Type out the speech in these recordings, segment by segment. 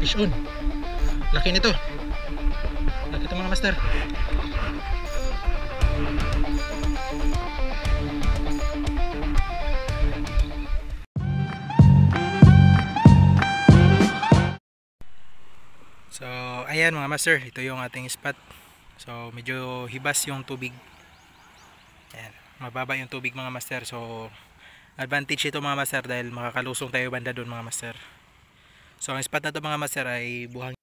Fish on. Laki nito. Laki ito mga master. So ayan mga master, ito yung ating spot. So medyo hibas yung tubig. Ayan, mababa yung tubig mga master. So advantage ito mga master dahil makakalusong tayo banda doon mga master. So ang spot na to mga master ay buhangin.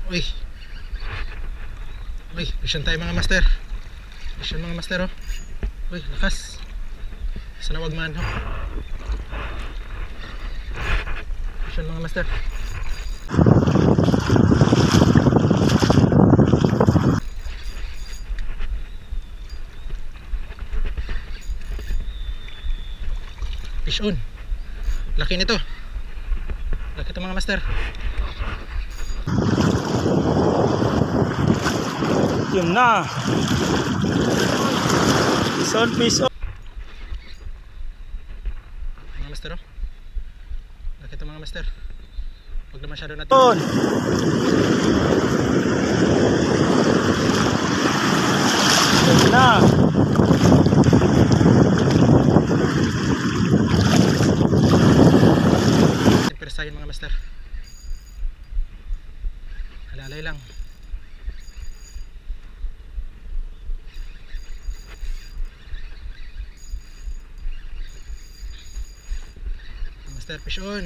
Uy. Uy, vision tayo mga master. Vision mga master oh. Uy, lakas. Sana wag man oh. Vision mga master. Fish on. Laki nito. Laki ito mga master. Yun na. Fish on. Mga master oh. Laki ito mga master. Huwag na masyado natin. Yun na. Persahin mga master. Halalay lang. Master, fish on.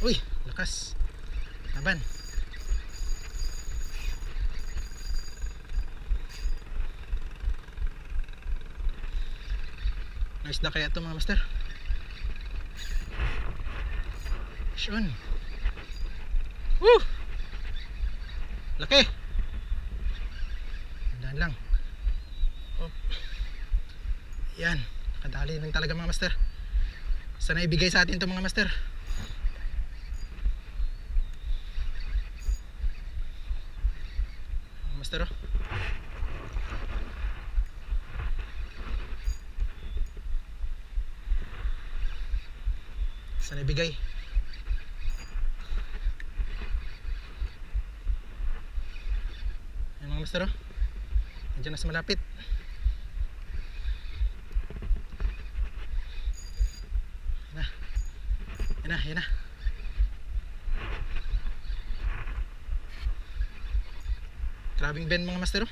Uy, lakas. Laban. Nice na kaya ito mga master. Fish on. Woo! Laki. Dahan lang. Oh. Yan, kadali lang talaga mga master. Sana ibigay sa atin ito mga master. Master oh. Sana ibigay. Yan mga master oh. Nandiyan na sa malapit. Yan na. Grabing bend mga master oh.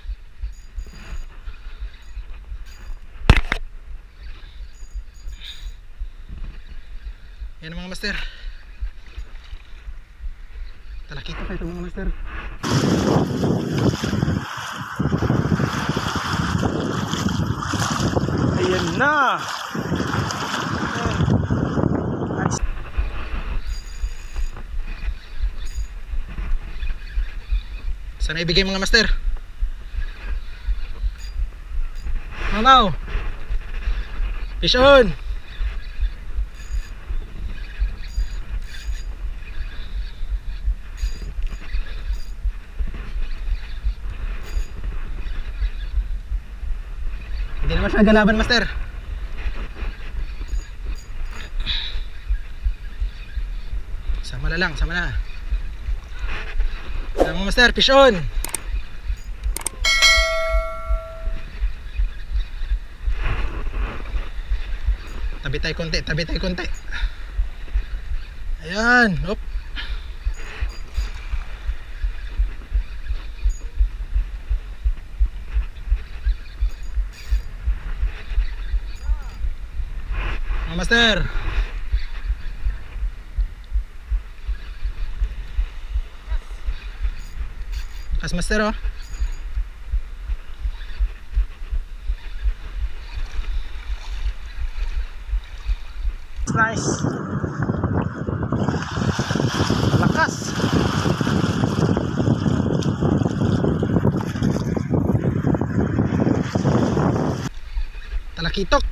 Yan mga master. Talakita pa ito mga master. na. Sana ibigay mga master. Mamaw. Fish on. Hindi naman siya galaban, master. Sama na lang, sama na. Sama master, fish on. Tabi tayo konti, tabi tayo konti. Ayan, hop. Mga master. Kas master oh. Nice. Lakas. Talakitok.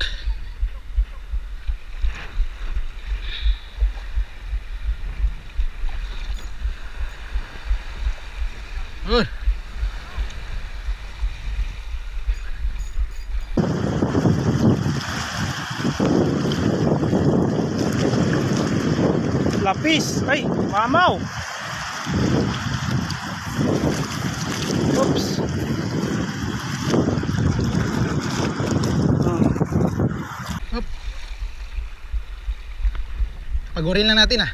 Lapis. Ay, mamaw. Oops. Hop. Pagurin lang natin ah.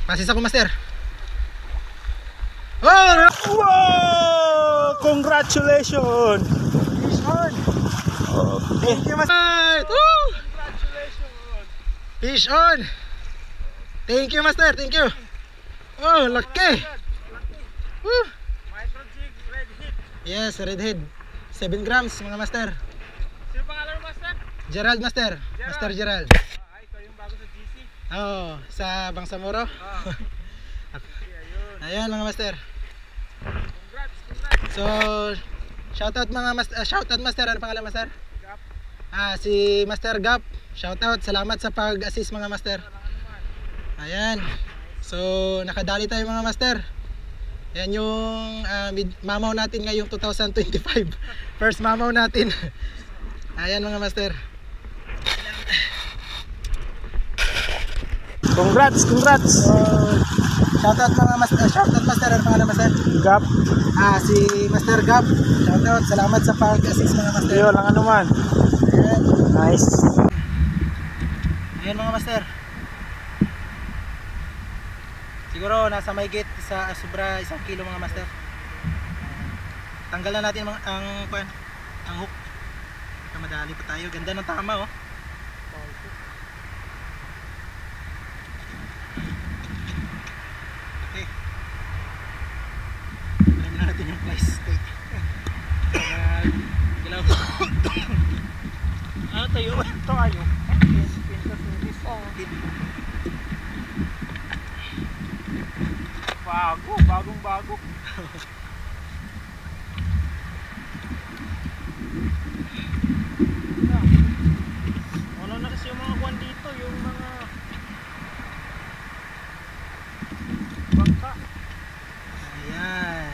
Pasis ako master. Oh! Wow! Congratulations! Fish on! Thank you master! Woo! Congratulations! Fish on! Thank you master, thank you! Oh, laki! Woo! Micro jig, red hit. Yes, redhead 7 grams mga master. Sino pangalan mo, master? Gerald master, Master Gerald. Ay, ikaw yung bago sa GC. Oh, sa Bangsamoro. Ayan mga master. Congrats, congrats. So, shoutout mga master, shoutout master, ano pangalan master? Gap. Si Master Gap. Shoutout, salamat sa pag-assist mga master. Ayan. So, nakadali tayo mga master. Ayan yung mamaw natin ngayong 2025. First mamaw natin. Ayan mga master. Congrats, congrats. Shoutout mga master, shoutout master, ano pangalan master? Gap. Si Master Gap. Shoutout, salamat sa pag-assist mga master. Iyo, lang ano man. Ayan. Nice. Ayan mga master. Siguro nasa mahigit sa sobra 1 kilo mga master. Tanggalan natin ang hook. Madali pa tayo. Ganda ng tama oh. Okay. Alam natin yung price tag. Galaw. Tayo. Ito kayo. Bago, bagong bago. Wala na kasi yung mga kwan dito, yung mga bangka. Ayan.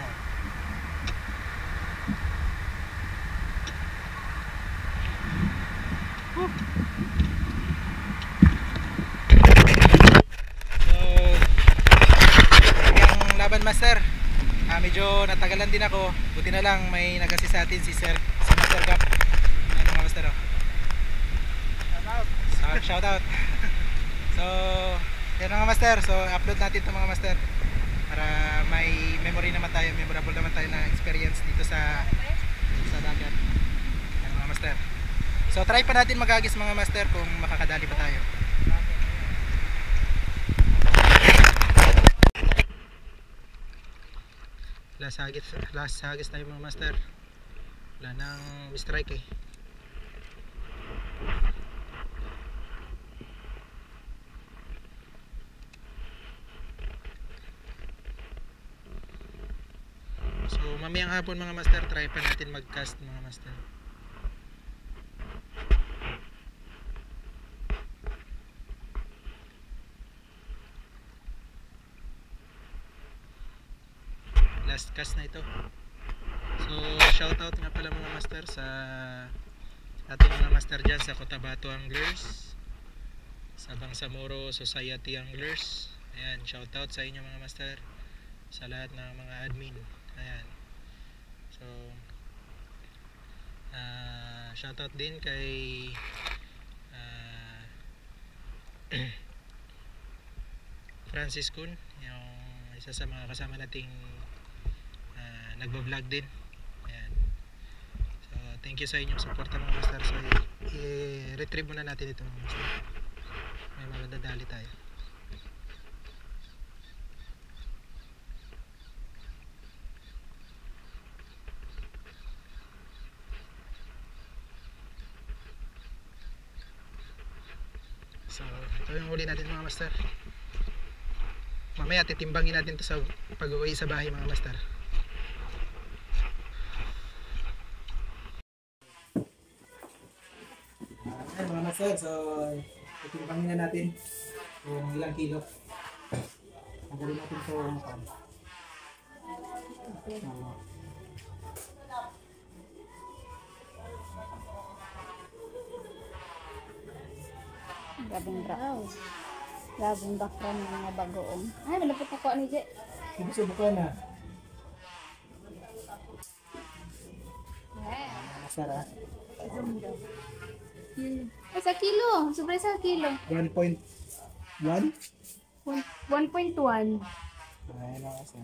Yung laban master, medyo natagalan din ako. Buti na lang may nag-assist sa atin si Master Gap. Ayan mga master oh. Shout out. So, yan mga master. So, upload natin ito mga master para may memory naman tayo, memorable naman tayo na experience dito sa dagat. Yan mga master. So, try pa natin mag-agis mga master kung makakadali pa tayo. last hagis tayo mga master. Wala nang strike eh. So mamayang hapon mga master, try pa natin mag-cast mga master. Last cast na ito. So shoutout nga pala mga master sa ating mga master dyan sa Cotabato Anglers, sa Bangsamoro Society Anglers. Ayan, shoutout sa inyo mga master, sa lahat ng mga admin. Ayan. So shoutout din kay Francis Kun, yung isa sa mga kasama nating nagbo-vlog din. Ayan. So thank you sa inyong suporta mga master. So i-retrieve muna natin ito mga master. May magdadali tayo. So ito yung huli natin mga master. Mamaya titimbangin natin ito sa pag-uwi sa bahay mga master. Ayan mga master, so titimbangin na natin kung ilang kilo. Magaling natin ito makan. Gabing brown. Gabing background ng mga bagoong. Ay, malapit na ko ani Je. Subukan na. Yeah. Master ha? Ay, sa kilo. Sobra sa kilo. 1.1? 1.1. Ayan na kasi.